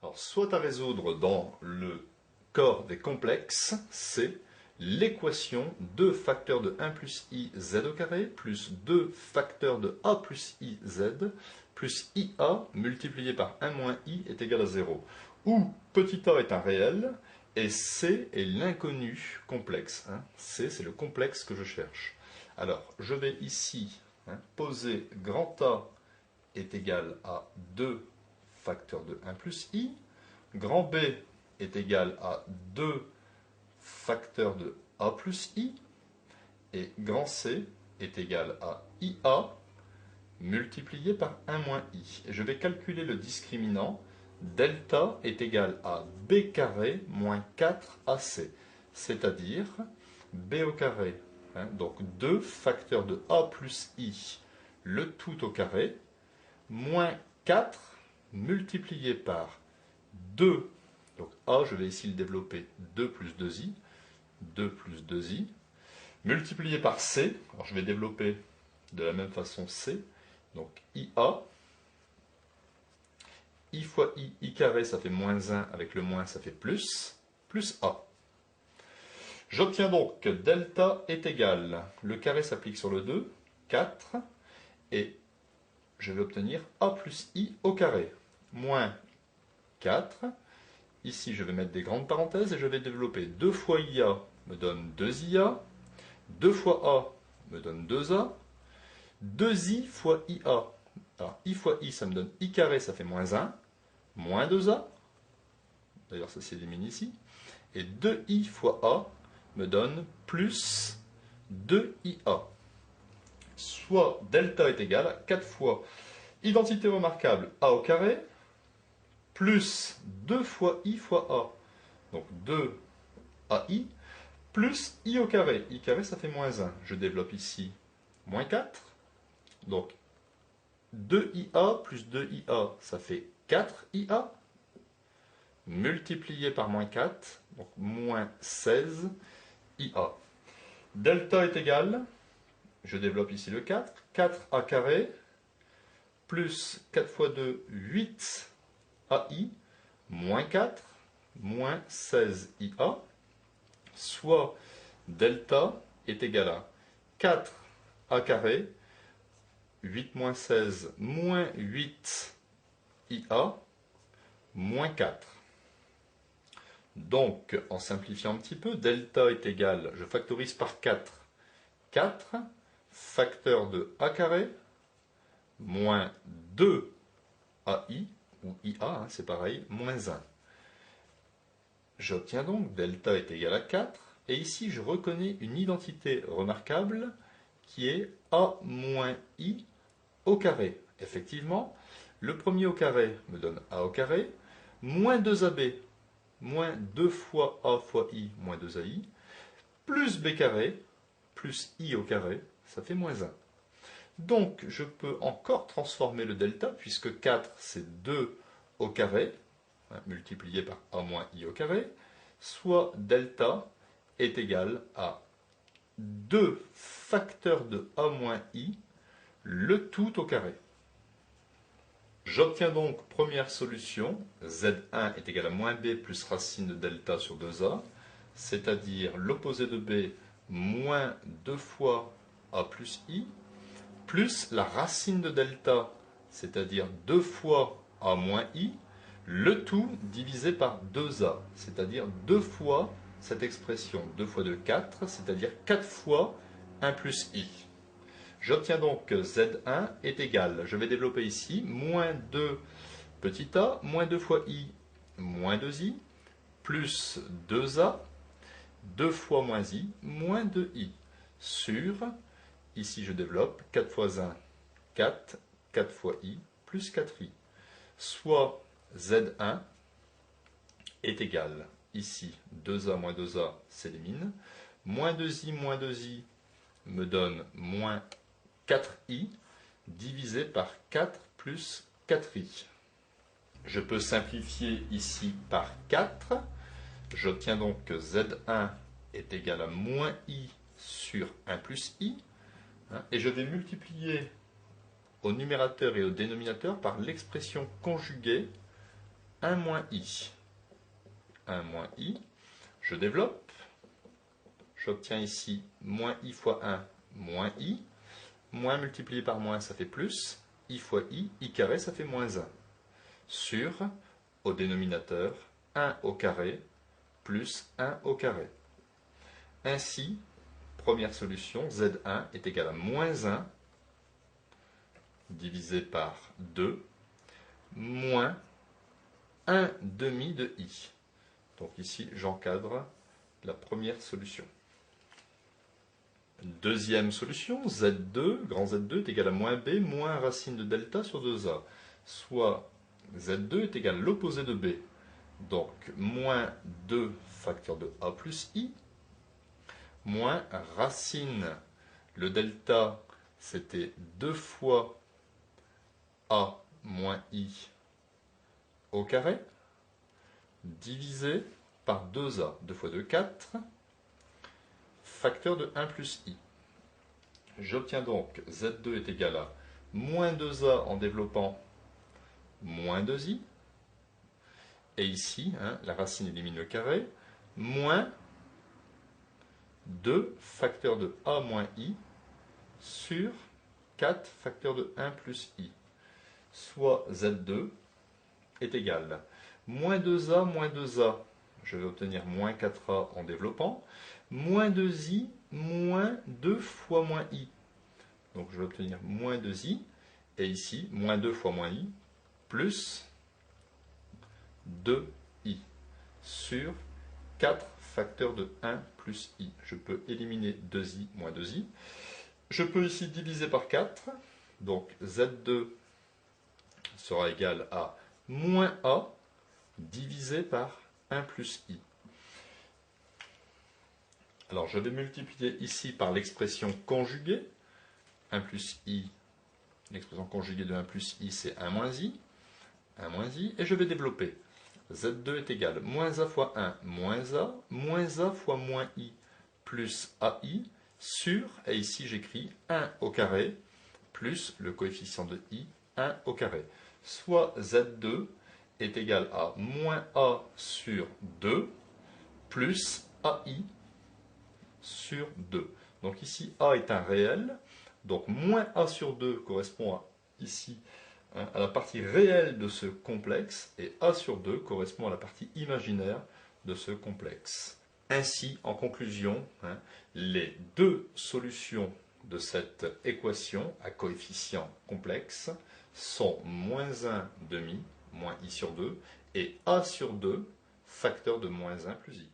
Alors, soit à résoudre dans le corps des complexes, c'est l'équation 2 facteurs de 1 plus i z au carré plus 2 facteurs de a plus i z plus ia multiplié par 1 moins i est égal à 0, où petit a est un réel et c est l'inconnu complexe. C, c'est le complexe que je cherche. Alors, je vais ici poser grand A est égal à 2 facteurs de 1 plus i, grand B est égal à 2 facteurs de a plus i, et grand C est égal à ia multiplié par 1 moins i. Et je vais calculer le discriminant. Delta est égal à b carré moins 4ac, c'est-à-dire b au carré, donc 2 facteurs de a plus i, le tout au carré, moins 4 multiplié par 2, donc a, je vais ici le développer, 2 plus 2i, 2 plus 2i, multiplié par c, alors je vais développer de la même façon c, donc ia, i fois i carré ça fait moins 1, avec le moins ça fait plus a. J'obtiens donc que delta est égal, le carré s'applique sur le 2, 4, et je vais obtenir a plus i au carré, moins 4, ici je vais mettre des grandes parenthèses et je vais développer 2 fois ia me donne 2ia, 2 fois a me donne 2a, 2i fois ia, alors i fois i ça me donne i carré, ça fait moins 1, moins 2a, d'ailleurs ça s'élimine ici, et 2i fois a me donne plus 2ia. Soit delta est égal à 4 fois identité remarquable a au carré, plus 2 fois i fois a, donc 2ai, plus i au carré. I carré ça fait moins 1. Je développe ici moins 4, donc 2ia plus 2ia ça fait 4ia, multiplié par moins 4, donc moins 16 ia. Delta est égal, je développe ici le 4, 4a carré, plus 4 fois 2, 8 ai, moins 4, moins 16 ia, soit delta est égal à 4a carré, 8 moins 16, moins 8 ia, moins 4. Donc, en simplifiant un petit peu, delta est égal, je factorise par 4, 4, facteur de a carré, moins 2ai, ou ia, c'est pareil, moins 1. J'obtiens donc delta est égal à 4, et ici je reconnais une identité remarquable qui est a moins i au carré. Effectivement, le premier au carré me donne a au carré, moins 2ab, moins 2 fois a fois i, moins 2ai, plus b carré, plus i au carré, ça fait moins 1. Donc je peux encore transformer le delta, puisque 4 c'est 2 au carré, multiplié par a moins i au carré, soit delta est égal à 2 facteurs de a moins i, le tout au carré. J'obtiens donc première solution, z1 est égal à moins b plus racine de delta sur 2a, c'est-à-dire l'opposé de b moins 2 fois a plus i, plus la racine de delta, c'est-à-dire 2 fois a moins i, le tout divisé par 2a, c'est-à-dire 2 fois cette expression, 2 fois 2, 4, c'est-à-dire 4 fois 1 plus i. J'obtiens donc que z1 est égal, je vais développer ici, moins 2 petit a, moins 2 fois i, moins 2i, plus 2a, 2 fois moins i, moins 2i, sur, ici je développe, 4 fois 1, 4, 4 fois i, plus 4i, soit z1 est égal, ici 2a moins 2a s'élimine, moins 2i me donne moins 4i divisé par 4 plus 4i. Je peux simplifier ici par 4, j'obtiens donc que z1 est égal à moins i sur 1 plus i, et je vais multiplier au numérateur et au dénominateur par l'expression conjuguée 1 moins i. 1 moins i. Je développe. J'obtiens ici moins i fois 1, moins i. Moins multiplié par moins, ça fait plus. I fois i carré, ça fait moins 1. Sur, au dénominateur, 1 au carré plus 1 au carré. Ainsi, première solution, z1 est égal à moins 1 divisé par 2 moins 1 demi de i. Donc ici, j'encadre la première solution. Deuxième solution, z2, grand Z2 est égal à moins b moins racine de delta sur 2a. Soit z2 est égal à l'opposé de b. Donc moins 2 facteur de a plus i, moins racine, le delta c'était 2 fois a moins i au carré, divisé par 2a, 2 fois 2, 4, facteur de 1 plus i. J'obtiens donc z2 est égal à moins 2a en développant moins 2i, et ici, la racine élimine le carré, moins 2 facteur de a moins i sur 4 facteur de 1 plus i, soit z2 est égal à moins 2a, je vais obtenir moins 4a en développant, moins 2i, moins 2 fois moins i. Donc je vais obtenir moins 2i, et ici, moins 2 fois moins i, plus 2i, sur 4 facteur de 1 plus i. Je peux éliminer 2i moins 2i. Je peux ici diviser par 4, donc z2 sera égal à moins a divisé par 1 plus i. Alors je vais multiplier ici par l'expression conjuguée, 1 plus i, l'expression conjuguée de 1 plus i c'est 1 moins i, et je vais développer. Z2 est égal moins a fois 1 moins a fois moins i plus ai sur, et ici j'écris 1 au carré plus le coefficient de i, 1 au carré. Soit Z2 est égal à moins a sur 2 plus ai sur 2. Donc ici a est un réel, donc moins a sur 2 correspond à, ici à la partie réelle de ce complexe, et a sur 2 correspond à la partie imaginaire de ce complexe. Ainsi, en conclusion, les deux solutions de cette équation à coefficient complexe sont moins 1 demi, moins i sur 2, et a sur 2, facteur de moins 1 plus i.